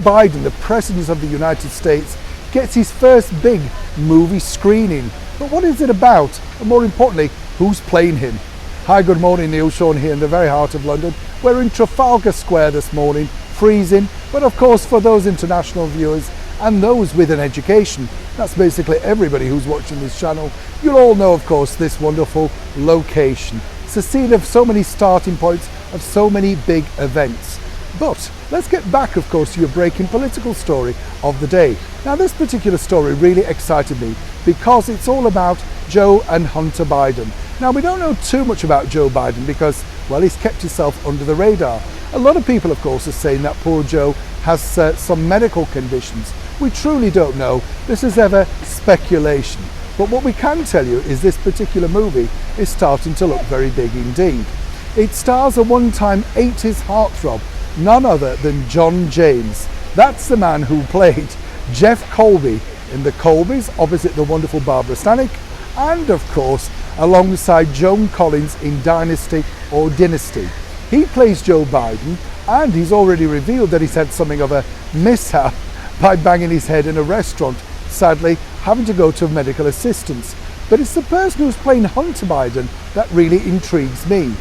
Biden, the President of the United States, gets his first big movie screening. But what is it about? And more importantly, who's playing him? Hi, good morning, Neil Sean here in the very heart of London. We're in Trafalgar Square this morning, freezing, but of course for those international viewers and those with an education, that's basically everybody who's watching this channel, you'll all know of course this wonderful location. It's the scene of so many starting points of so many big events. But let's get back of course to your breaking political story of the day. Now this particular story really excited me because it's all about Joe and Hunter Biden. Now we don't know too much about Joe Biden because, well, he's kept himself under the radar. A lot of people of course are saying that poor Joe has some medical conditions. We truly don't know. This is ever speculation. But what we can tell you is this particular movie is starting to look very big indeed. It stars a one-time 80s heartthrob, none other than John James. That's the man who played Jeff Colby in The Colbys, opposite the wonderful Barbara Stanwyck, and of course alongside Joan Collins in Dynasty or Dynasty. He plays Joe Biden, and he's already revealed that he's had something of a mishap by banging his head in a restaurant, sadly having to go to medical assistance. But it's the person who's playing Hunter Biden that really intrigues me.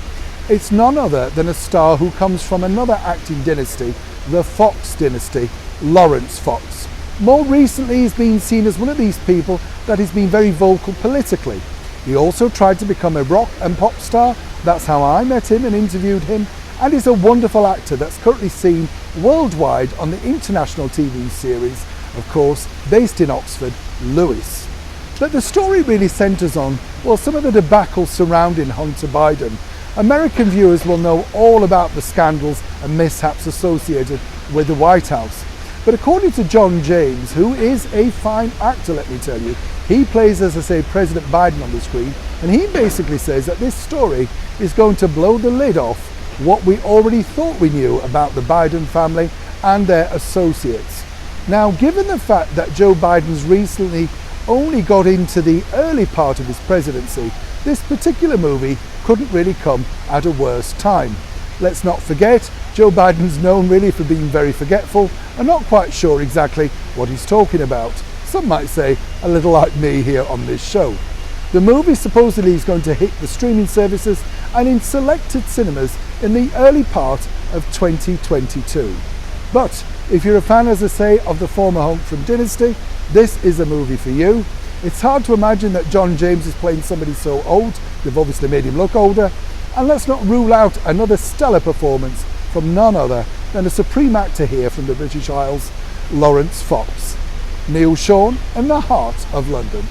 It's none other than a star who comes from another acting dynasty, the Fox dynasty, Lawrence Fox. More recently he's been seen as one of these people that has been very vocal politically. He also tried to become a rock and pop star. That's how I met him and interviewed him. And he's a wonderful actor that's currently seen worldwide on the international TV series, of course, based in Oxford, Lewis. But the story really centres on, well, some of the debacle surrounding Hunter Biden. American viewers will know all about the scandals and mishaps associated with the White House. But according to John James, who is a fine actor, let me tell you, he plays, as I say, President Biden on the screen, and he basically says that this story is going to blow the lid off what we already thought we knew about the Biden family and their associates. Now, given the fact that Joe Biden's recently only got into the early part of his presidency, this particular movie couldn't really come at a worse time. Let's not forget, Joe Biden's known really for being very forgetful and not quite sure exactly what he's talking about. Some might say a little like me here on this show. The movie supposedly is going to hit the streaming services and in selected cinemas in the early part of 2022. But if you're a fan, as I say, of the former home from Dynasty, this is a movie for you. It's hard to imagine that John James is playing somebody so old. They've obviously made him look older. And let's not rule out another stellar performance from none other than a supreme actor here from the British Isles, Lawrence Fox. Neil Sean in the heart of London.